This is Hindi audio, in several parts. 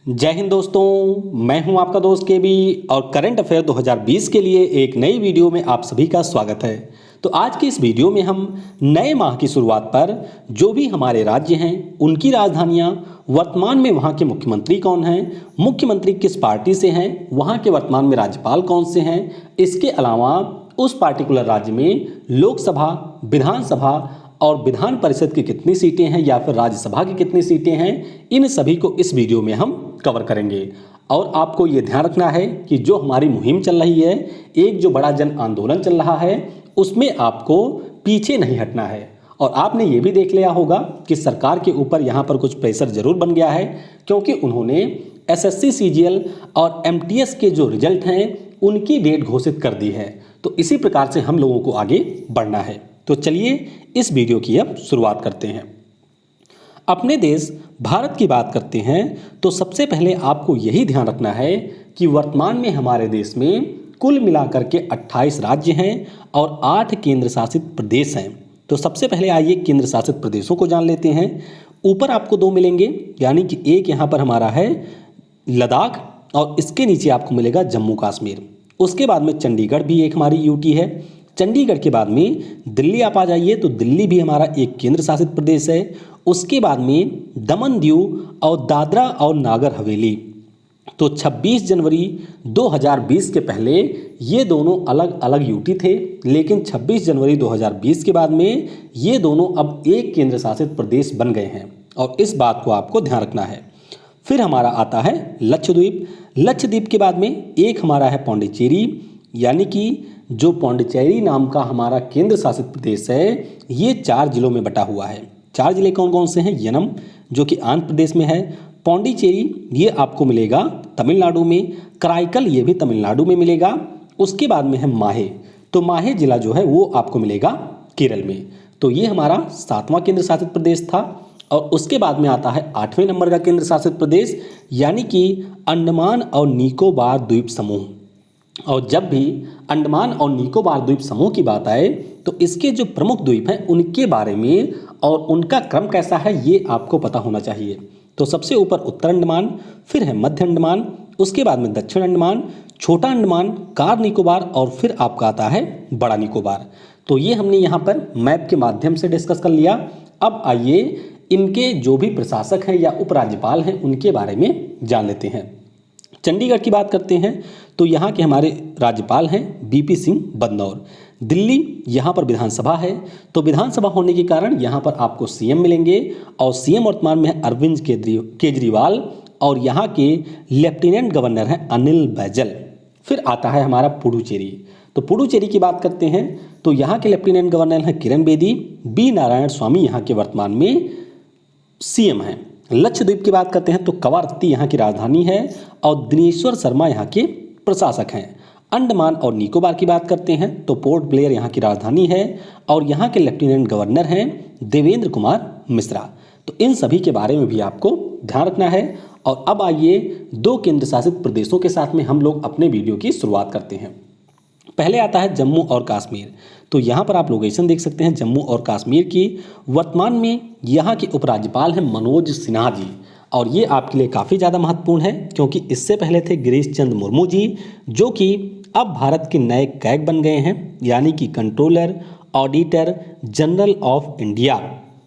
जय हिंद दोस्तों, मैं हूं आपका दोस्त केबी और करंट अफेयर 2020 के लिए एक नई वीडियो में आप सभी का स्वागत है। तो आज की इस वीडियो में हम नए माह की शुरुआत पर जो भी हमारे राज्य हैं उनकी राजधानियां, वर्तमान में वहां के मुख्यमंत्री कौन हैं, मुख्यमंत्री किस पार्टी से हैं, वहां के वर्तमान में राज्यपाल कौन से हैं, इसके अलावा उस पार्टिकुलर राज्य में लोकसभा, विधानसभा और विधान परिषद की कितनी सीटें हैं या फिर राज्यसभा की कितनी सीटें हैं, इन सभी को इस वीडियो में हम कवर करेंगे। और आपको ये ध्यान रखना है कि जो हमारी मुहिम चल रही है, एक जो बड़ा जन आंदोलन चल रहा है, उसमें आपको पीछे नहीं हटना है। और आपने ये भी देख लिया होगा कि सरकार के ऊपर यहाँ पर कुछ प्रेशर जरूर बन गया है, क्योंकि उन्होंने एसएससी सीजीएल और एमटीएस के जो रिजल्ट हैं उनकी डेट घोषित कर दी है। तो इसी प्रकार से हम लोगों को आगे बढ़ना है। तो चलिए इस वीडियो की अब शुरुआत करते हैं। अपने देश भारत की बात करते हैं तो सबसे पहले आपको यही ध्यान रखना है कि वर्तमान में हमारे देश में कुल मिलाकर के 28 राज्य हैं और 8 केंद्र शासित प्रदेश हैं। तो सबसे पहले आइए केंद्र शासित प्रदेशों को जान लेते हैं। ऊपर आपको दो मिलेंगे, यानी कि एक यहाँ पर हमारा है लद्दाख और इसके नीचे आपको मिलेगा जम्मू कश्मीर। उसके बाद में चंडीगढ़ भी एक हमारी यूटी है। चंडीगढ़ के बाद में दिल्ली आप आ जाइए तो दिल्ली भी हमारा एक केंद्र शासित प्रदेश है। उसके बाद में दमन दीव और दादरा और नागर हवेली। तो 26 जनवरी 2020 के पहले ये दोनों अलग अलग यूटी थे, लेकिन 26 जनवरी 2020 के बाद में ये दोनों अब एक केंद्र शासित प्रदेश बन गए हैं और इस बात को आपको ध्यान रखना है। फिर हमारा आता है लक्षद्वीप। लक्षद्वीप के बाद में एक हमारा है पौंडीचेरी, यानी कि जो पौंडीचेरी नाम का हमारा केंद्र शासित प्रदेश है, ये 4 जिलों में बटा हुआ है। 4 जिले कौन कौन से हैं? यनम जो कि आंध्र प्रदेश में है, पौंडीचेरी ये आपको मिलेगा तमिलनाडु में, कराईकल ये भी तमिलनाडु में मिलेगा। उसके बाद में है माहे, तो माहे जिला जो है वो आपको मिलेगा केरल में। तो ये हमारा 7वां केंद्र शासित प्रदेश था। और उसके बाद में आता है 8वें नंबर का केंद्र शासित प्रदेश, यानी कि अंडमान और निकोबार द्वीप समूह। और जब भी अंडमान और निकोबार द्वीप समूह की बात आए तो इसके जो प्रमुख द्वीप हैं उनके बारे में और उनका क्रम कैसा है ये आपको पता होना चाहिए। तो सबसे ऊपर उत्तर अंडमान, फिर है मध्य अंडमान, उसके बाद में दक्षिण अंडमान, छोटा अंडमान, कार निकोबार और फिर आपका आता है बड़ा निकोबार। तो ये हमने यहाँ पर मैप के माध्यम से डिस्कस कर लिया। अब आइए इनके जो भी प्रशासक हैं या उपराज्यपाल हैं उनके बारे में जान लेते हैं। चंडीगढ़ की बात करते हैं तो यहाँ के हमारे राज्यपाल हैं बीपी सिंह बदनौर। दिल्ली यहाँ पर विधानसभा है, तो विधानसभा होने के कारण यहाँ पर आपको सीएम मिलेंगे और सीएम वर्तमान में है अरविंद केजरीवाल और यहाँ के लेफ्टिनेंट गवर्नर हैं अनिल बैजल। फिर आता है हमारा पुडुचेरी। तो पुडुचेरी की बात करते हैं तो यहाँ के लेफ्टिनेंट गवर्नर हैं किरण बेदी, बी नारायण स्वामी यहाँ के वर्तमान में सीएम हैं। लक्षद्वीप की बात करते हैं तो कवारत्ती यहाँ की राजधानी है और दिनेश्वर शर्मा यहाँ के प्रशासक हैं। अंडमान और निकोबार की बात करते हैं तो पोर्ट ब्लेयर यहाँ की राजधानी है और यहाँ के लेफ्टिनेंट गवर्नर हैं देवेंद्र कुमार मिश्रा। तो इन सभी के बारे में भी आपको ध्यान रखना है। और अब आइए 2 केंद्र शासित प्रदेशों के साथ में हम लोग अपने वीडियो की शुरुआत करते हैं। पहले आता है जम्मू और कश्मीर। तो यहाँ पर आप लोकेशन देख सकते हैं जम्मू और कश्मीर की। वर्तमान में यहाँ के उपराज्यपाल हैं मनोज सिन्हा जी और ये आपके लिए काफ़ी ज़्यादा महत्वपूर्ण है, क्योंकि इससे पहले थे गिरीश चंद्र मुर्मू जी, जो कि अब भारत के नए कैग बन गए हैं, यानी कि controller auditor general of India.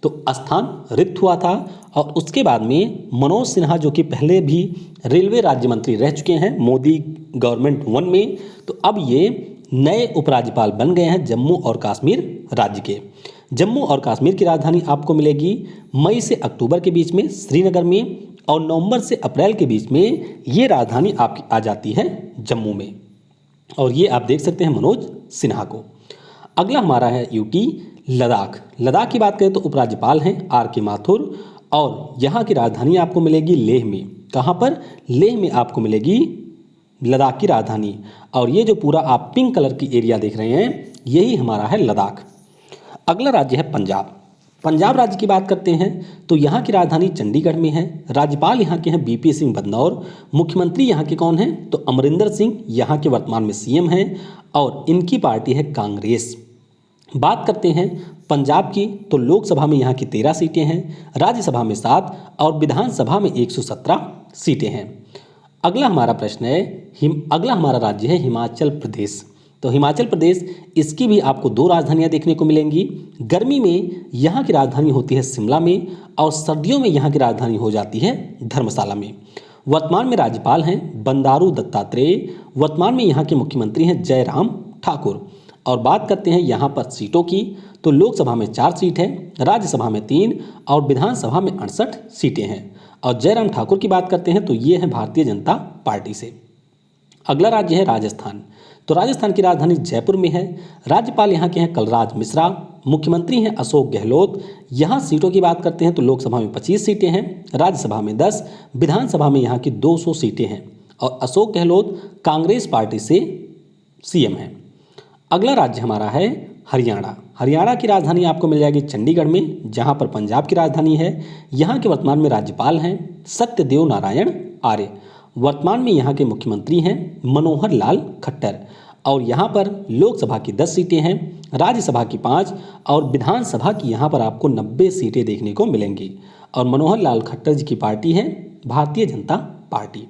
तो स्थान रिक्त हुआ था। और उसके बाद में मनोज सिन्हा जो कि पहले भी रेलवे राज्य मंत्री रह चुके हैं मोदी गवर्नमेंट 1 में, तो अब ये नए उपराज्यपाल बन गए हैं जम्मू और कश्मीर राज्य के। जम्मू और कश्मीर की राजधानी आपको मिलेगी मई से अक्टूबर के बीच में श्रीनगर में, और नवंबर से अप्रैल के बीच में ये राजधानी आपकी आ जाती है जम्मू में। और ये आप देख सकते हैं मनोज सिन्हा को। अगला हमारा है यूटी लद्दाख। लद्दाख की बात करें तो उपराज्यपाल हैं आर के माथुर और यहाँ की राजधानी आपको मिलेगी लेह में। कहाँ पर? लेह में आपको मिलेगी लद्दाख की राजधानी। और ये जो पूरा आप पिंक कलर की एरिया देख रहे हैं यही हमारा है लद्दाख। अगला राज्य है पंजाब। पंजाब राज्य की बात करते हैं तो यहाँ की राजधानी चंडीगढ़ में है। राज्यपाल यहाँ के हैं बीपी सिंह बदनौर। मुख्यमंत्री यहाँ के कौन हैं? तो अमरिंदर सिंह यहाँ के वर्तमान में सीएम हैं और इनकी पार्टी है कांग्रेस। बात करते हैं पंजाब की तो लोकसभा में यहाँ की 13 सीटें हैं, राज्यसभा में 7 और विधानसभा में 117 सीटें हैं। अगला हमारा प्रश्न है अगला हमारा राज्य है हिमाचल प्रदेश। तो हिमाचल प्रदेश, इसकी भी आपको 2 राजधानियां देखने को मिलेंगी। गर्मी में यहाँ की राजधानी होती है शिमला में और सर्दियों में यहाँ की राजधानी हो जाती है धर्मशाला में। वर्तमान में राज्यपाल हैं बंडारू दत्तात्रेय। वर्तमान में यहाँ के मुख्यमंत्री हैं जयराम ठाकुर। और बात करते हैं यहाँ पर सीटों की, तो लोकसभा में 4 सीट है, राज्यसभा में 3 और विधानसभा में 68 सीटें हैं। और जयराम ठाकुर की बात करते हैं तो ये है भारतीय जनता पार्टी से। अगला राज्य है राजस्थान। तो राजस्थान की राजधानी जयपुर में है। राज्यपाल यहाँ के हैं कलराज मिश्रा। मुख्यमंत्री हैं अशोक गहलोत। यहाँ सीटों की बात करते हैं तो लोकसभा में 25 सीटें हैं, राज्यसभा में 10, विधानसभा में यहाँ की 200 सीटें हैं। और अशोक गहलोत कांग्रेस पार्टी से सीएम हैं। अगला राज्य हमारा है हरियाणा। हरियाणा की राजधानी आपको मिल जाएगी चंडीगढ़ में, जहाँ पर पंजाब की राजधानी है। यहाँ के वर्तमान में राज्यपाल हैं सत्यदेव नारायण आर्य। वर्तमान में यहाँ के मुख्यमंत्री हैं मनोहर लाल खट्टर। और यहाँ पर लोकसभा की 10 सीटें हैं, राज्यसभा की 5 और विधानसभा की यहाँ पर आपको 90 सीटें देखने को मिलेंगी। और मनोहर लाल खट्टर जी की पार्टी है भारतीय जनता पार्टी।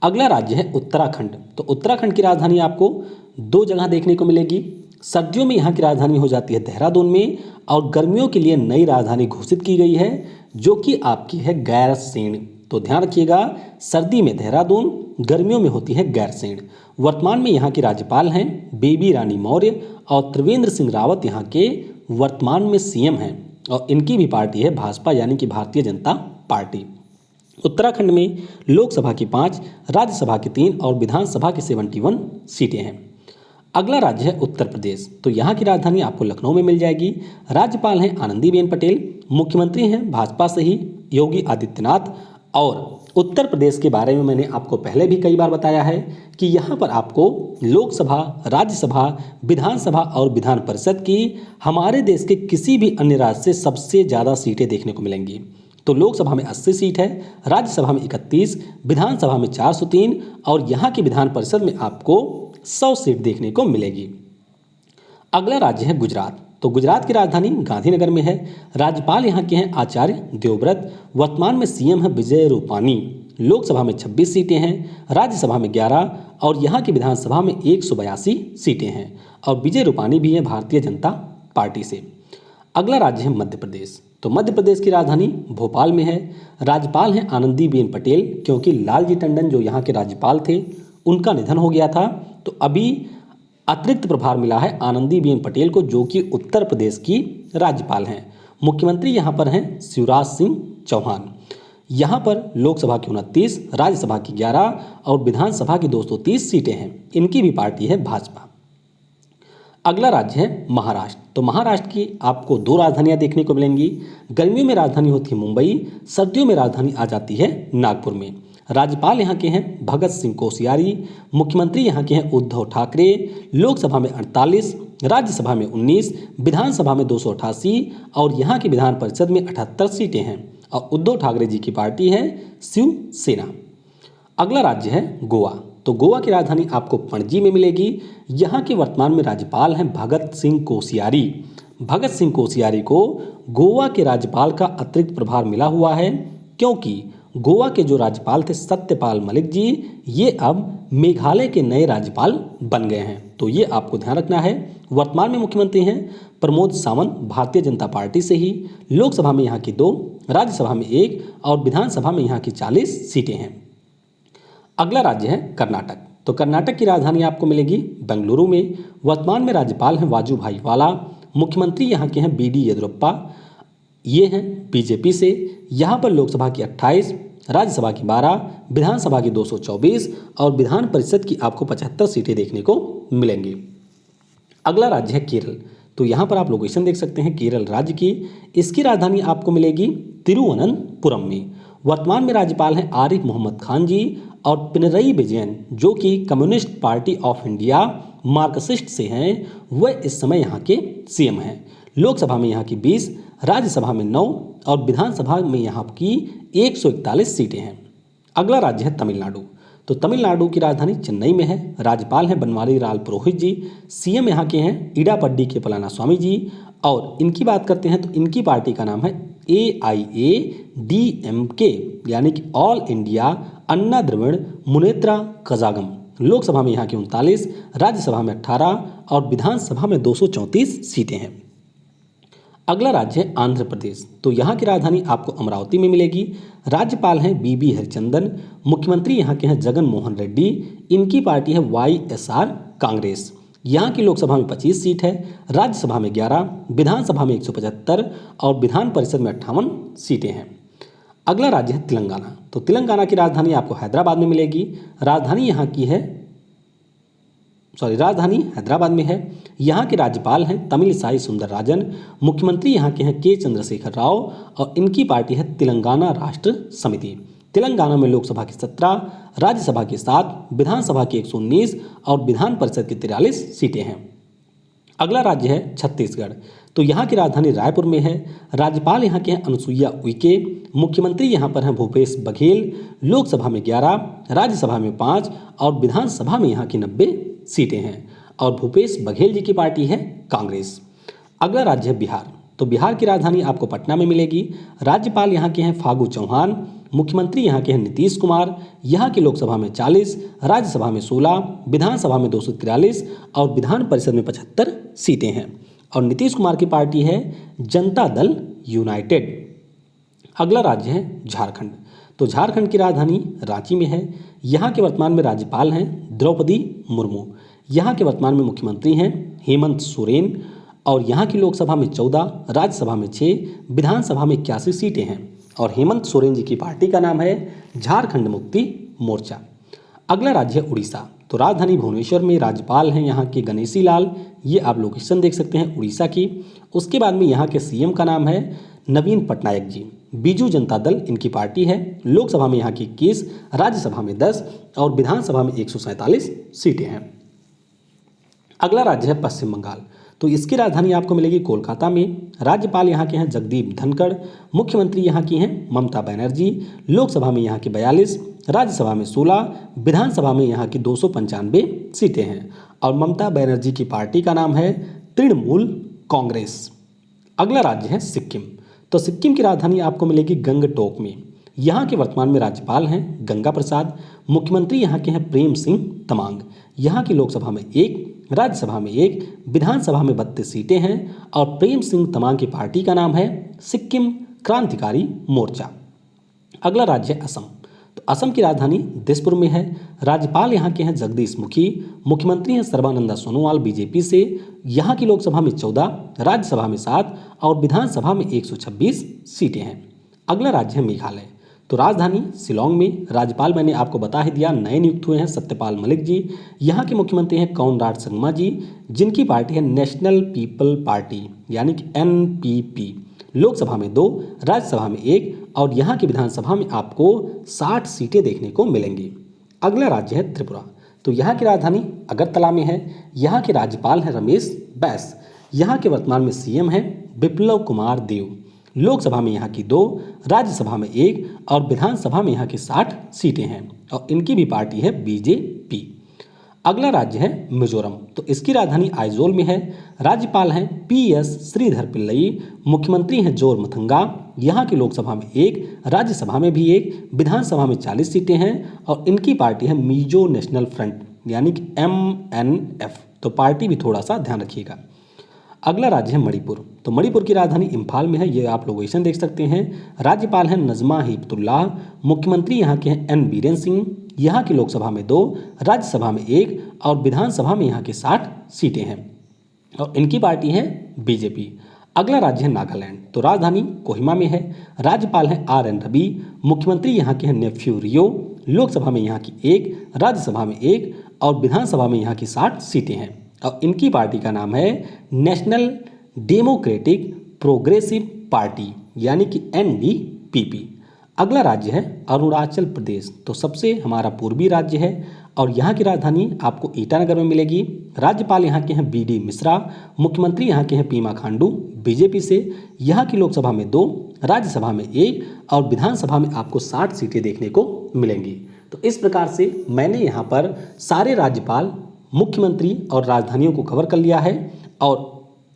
अगला राज्य है उत्तराखंड। तो उत्तराखंड की राजधानी आपको 2 जगह देखने को मिलेगी। सर्दियों में यहाँ की राजधानी हो जाती है देहरादून में और गर्मियों के लिए नई राजधानी घोषित की गई है जो कि आपकी है गैरसैंण। तो ध्यान रखिएगा, सर्दी में देहरादून, गर्मियों में होती है गैरसैंण। वर्तमान में यहाँ की राज्यपाल हैं बेबी रानी मौर्य और त्रिवेंद्र सिंह रावत यहाँ के वर्तमान में सीएम हैं। और इनकी भी पार्टी है भाजपा यानी कि भारतीय जनता पार्टी। उत्तराखंड में लोकसभा की 5, राज्यसभा की 3 और विधानसभा की 71 सीटें हैं। अगला राज्य है उत्तर प्रदेश। तो यहाँ की राजधानी आपको लखनऊ में मिल जाएगी। राज्यपाल हैं आनंदीबेन पटेल। मुख्यमंत्री हैं भाजपा से ही योगी आदित्यनाथ। और उत्तर प्रदेश के बारे में मैंने आपको पहले भी कई बार बताया है कि यहाँ पर आपको लोकसभा, राज्यसभा, विधानसभा और विधान परिषद की हमारे देश के किसी भी अन्य राज्य से सबसे ज़्यादा सीटें देखने को मिलेंगी। तो लोकसभा में 80 सीट है, राज्यसभा में 31, विधानसभा में 403 और यहाँ की विधान परिषद में आपको 100 सीट देखने को मिलेगी। अगला राज्य है गुजरात। तो गुजरात की राजधानी गांधीनगर में है। राज्यपाल यहाँ के हैं आचार्य देवव्रत। वर्तमान में सीएम है विजय रूपानी। लोकसभा में 26 सीटें हैं, राज्यसभा में 11 और यहाँ की विधानसभा में 182 सीटें हैं। और विजय रूपानी भी हैं भारतीय जनता पार्टी से। अगला राज्य है मध्य प्रदेश। तो मध्य प्रदेश की राजधानी भोपाल में है। राज्यपाल हैं आनंदीबेन पटेल, क्योंकि लालजी टंडन जो यहाँ के राज्यपाल थे उनका निधन हो गया था, तो अभी अतिरिक्त प्रभार मिला है आनंदीबेन पटेल को, जो कि उत्तर प्रदेश की राज्यपाल हैं। मुख्यमंत्री यहाँ पर हैं शिवराज सिंह चौहान। यहाँ पर लोकसभा की 29, राज्यसभा की 11 और विधानसभा की 230 सीटें हैं। इनकी भी पार्टी है भाजपा। अगला राज्य है महाराष्ट्र। तो महाराष्ट्र की आपको 2 राजधानियां देखने को मिलेंगी। गर्मियों में राजधानी होती है मुंबई, सर्दियों में राजधानी आ जाती है नागपुर में। राज्यपाल यहाँ के हैं भगत सिंह कोश्यारी। मुख्यमंत्री यहाँ के हैं उद्धव ठाकरे। लोकसभा में 48, राज्यसभा में 19, विधानसभा में 288 और यहाँ की विधान परिषद में 78 सीटें हैं। और उद्धव ठाकरे जी की पार्टी है शिवसेना। अगला राज्य है गोवा। तो गोवा की राजधानी आपको पणजी में मिलेगी। यहाँ के वर्तमान में राज्यपाल हैं भगत सिंह कोश्यारी। भगत सिंह कोश्यारी को गोवा के राज्यपाल का अतिरिक्त प्रभार मिला हुआ है, क्योंकि गोवा के जो राज्यपाल थे सत्यपाल मलिक जी, ये अब मेघालय के नए राज्यपाल बन गए हैं। तो ये आपको ध्यान रखना है। वर्तमान में मुख्यमंत्री हैं प्रमोद सावंत भारतीय जनता पार्टी से ही। लोकसभा में यहाँ की 2, राज्यसभा में 1 और विधानसभा में यहाँ की 40 सीटें हैं। अगला राज्य है कर्नाटक। तो कर्नाटक की राजधानी आपको मिलेगी बेंगलुरु में। वर्तमान में राज्यपाल हैं वाजूभाई वाला। मुख्यमंत्री यहाँ के हैं बीडी येदियुरप्पा, ये हैं बीजेपी से। यहाँ पर लोकसभा की 28, राज्यसभा की 12, विधानसभा की 224 और विधान परिषद की आपको 75 सीटें देखने को मिलेंगी। अगला राज्य है केरल। तो यहाँ पर आप लोकेशन देख सकते हैं केरल राज्य की। इसकी राजधानी आपको मिलेगी तिरुवनंतपुरम में। वर्तमान में राज्यपाल हैं आरिफ मोहम्मद खान जी और पिनरई विजयन, जो कि communist party of India Marxist से हैं, वह इस समय यहाँ के सीएम हैं। लोकसभा में यहाँ की 20, राज्यसभा में 9 और विधानसभा में यहाँ की 141 सीटें हैं। अगला राज्य है तमिलनाडु। तो तमिलनाडु की राजधानी चेन्नई में है। राज्यपाल हैं बनवारीलाल पुरोहित जी। सीएम यहाँ के हैं इडापड्डी के पलानीस्वामी जी और इनकी बात करते हैं तो इनकी पार्टी का नाम है AIADMK, यानी कि ऑल इंडिया अन्ना द्रविड़ मुनेत्रा कजागम। लोकसभा में यहाँ की 39, राज्यसभा में 18 और विधानसभा में 234 सीटें हैं। अगला राज्य है आंध्र प्रदेश। तो यहाँ की राजधानी आपको अमरावती में मिलेगी। राज्यपाल हैं BB हरिचंदन। मुख्यमंत्री यहाँ के हैं जगन मोहन रेड्डी। इनकी पार्टी है YSR कांग्रेस। यहाँ की लोकसभा में 25 सीट है, राज्यसभा में 11, विधानसभा में 175 और विधान परिषद में 58 सीटें हैं। अगला राज्य है तेलंगाना। तो तेलंगाना की राजधानी आपको हैदराबाद में मिलेगी। राजधानी हैदराबाद में है। यहाँ के राज्यपाल हैं तमिलिसाई सुंदरराजन। मुख्यमंत्री यहाँ के हैं के चंद्रशेखर राव और इनकी पार्टी है तेलंगाना राष्ट्र समिति। तेलंगाना में लोकसभा की 17, राज्यसभा की 7, विधानसभा की 119 और विधान परिषद की 43 सीटें हैं। अगला राज्य है छत्तीसगढ़। तो यहाँ की राजधानी रायपुर में है। राज्यपाल यहाँ के हैं अनुसुईया उइके। मुख्यमंत्री यहाँ पर हैं भूपेश बघेल। लोकसभा में 11, राज्यसभा में 5 और विधानसभा में यहाँ की 90 सीटें हैं और भूपेश बघेल जी की पार्टी है कांग्रेस। अगला राज्य है बिहार। तो बिहार की राजधानी आपको पटना में मिलेगी। राज्यपाल यहाँ के हैं फागू चौहान। मुख्यमंत्री यहाँ के हैं नीतीश कुमार। यहाँ की लोकसभा में 40, राज्यसभा में 16, विधानसभा में 243 और विधान परिषद में 75 सीटें हैं और नीतीश कुमार की पार्टी है जनता दल यूनाइटेड। अगला राज्य है झारखंड। तो झारखंड की राजधानी रांची में है। यहाँ के वर्तमान में राज्यपाल हैं द्रौपदी मुर्मू। यहाँ के वर्तमान में मुख्यमंत्री हैं हेमंत सोरेन और यहाँ की लोकसभा में 14, राज्यसभा में 6, विधानसभा में 81 सीटें हैं और हेमंत सोरेन जी की पार्टी का नाम है झारखंड मुक्ति मोर्चा। अगला राज्य है उड़ीसा। तो राजधानी भुवनेश्वर में राज्यपाल हैं यहाँ के गणेशी लाल। ये आप लोकेशन देख सकते हैं उड़ीसा की। उसके बाद में यहाँ के CM का नाम है नवीन पटनायक जी। बीजू जनता दल इनकी पार्टी है। लोकसभा में यहाँ की 21, राज्यसभा में 10 और विधानसभा में 147 सीटें हैं। अगला राज्य है पश्चिम बंगाल। तो इसकी राजधानी आपको मिलेगी कोलकाता में। राज्यपाल यहाँ के हैं जगदीप धनखड़। मुख्यमंत्री यहाँ की हैं ममता बनर्जी। लोकसभा में यहाँ की 42, राज्यसभा में 16, विधानसभा में यहाँ की 295 सीटें हैं और ममता बनर्जी की पार्टी का नाम है तृणमूल कांग्रेस। अगला राज्य है सिक्किम। तो सिक्किम की राजधानी आपको मिलेगी गंगटोक में। यहाँ के वर्तमान में राज्यपाल हैं गंगा प्रसाद। मुख्यमंत्री यहाँ के हैं प्रेम सिंह तमांग। यहाँ की लोकसभा में 1, राज्यसभा में 1, विधानसभा में 32 सीटें हैं और प्रेम सिंह तमांग की पार्टी का नाम है सिक्किम क्रांतिकारी मोर्चा। अगला राज्य है असम। तो असम की राजधानी दिसपुर में है। राज्यपाल यहाँ के हैं जगदीश मुखी। मुख्यमंत्री हैं सर्बानंदा सोनोवाल बीजेपी से। यहाँ की लोकसभा में 14, राज्यसभा में 7 और विधानसभा में 126 सीटें हैं। अगला राज्य है मेघालय। तो राजधानी शिलोंग में। राज्यपाल मैंने आपको बता ही दिया नए नियुक्त हुए हैं सत्यपाल मलिक जी। यहाँ के मुख्यमंत्री हैं कॉनराड संगमा जी, जिनकी पार्टी है नेशनल पीपल पार्टी यानी कि NPP। लोकसभा में 2, राज्यसभा में 1 और यहाँ की विधानसभा में आपको 60 सीटें देखने को मिलेंगी। अगला राज्य है त्रिपुरा। तो यहाँ की राजधानी अगरतला में है। यहाँ के राज्यपाल हैं रमेश बैस। यहाँ के वर्तमान में CM हैं बिप्लव कुमार देव। लोकसभा में यहाँ की 2, राज्यसभा में 1 और विधानसभा में यहाँ की 60 सीटें हैं और इनकी भी पार्टी है BJP। अगला राज्य है मिजोरम। तो इसकी राजधानी आइजोल में है। राज्यपाल हैं PS श्रीधर पिल्लई। मुख्यमंत्री हैं जोर मथंगा। यहाँ की लोकसभा में 1, राज्यसभा में भी 1, विधानसभा में 40 सीटें हैं और इनकी पार्टी है मिजो नेशनल फ्रंट यानी कि MNF। तो पार्टी भी थोड़ा सा ध्यान रखिएगा। अगला राज्य है मणिपुर। तो मणिपुर की राजधानी इम्फाल में है। ये आप लोकेशन देख सकते हैं। राज्यपाल हैं नजमा हिपतुल्लाह। मुख्यमंत्री यहाँ के हैं N बीरेन सिंह। यहाँ की लोकसभा में 2, राज्यसभा में 1 और विधानसभा में यहाँ की 60 सीटें हैं और इनकी पार्टी है BJP। अगला राज्य है नागालैंड। तो राजधानी कोहिमा में है। राज्यपाल हैं RN रवि। मुख्यमंत्री यहाँ के हैं नेफ्यू रियो। लोकसभा में यहाँ की 1, राज्यसभा में 1 और विधानसभा में यहाँ की 60 सीटें हैं और इनकी पार्टी का नाम है नेशनल डेमोक्रेटिक प्रोग्रेसिव पार्टी यानी कि NDPP। अगला राज्य है अरुणाचल प्रदेश। तो सबसे हमारा पूर्वी राज्य है और यहाँ की राजधानी आपको ईटानगर में मिलेगी। राज्यपाल यहाँ के हैं BD मिश्रा। मुख्यमंत्री यहाँ के हैं पेमा खांडू BJP से। यहाँ की लोकसभा में 2, राज्यसभा में 1 और विधानसभा में आपको 60 सीटें देखने को मिलेंगी। तो इस प्रकार से मैंने यहाँ पर सारे राज्यपाल, मुख्यमंत्री और राजधानियों को कवर कर लिया है और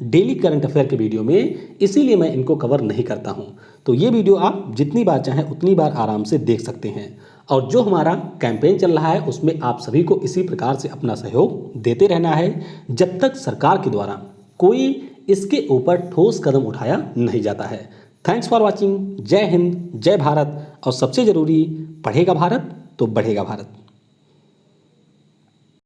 डेली करंट अफेयर के वीडियो में, इसीलिए मैं इनको कवर नहीं करता हूं। तो ये वीडियो आप जितनी बार चाहें उतनी बार आराम से देख सकते हैं। और जो हमारा कैंपेन चल रहा है उसमें आप सभी को इसी प्रकार से अपना सहयोग देते रहना है जब तक सरकार के द्वारा कोई इसके ऊपर ठोस कदम उठाया नहीं जाता है। Thanks for watching. जय हिंद, जय भारत, और सबसे जरूरी, पढ़ेगा भारत तो बढ़ेगा भारत।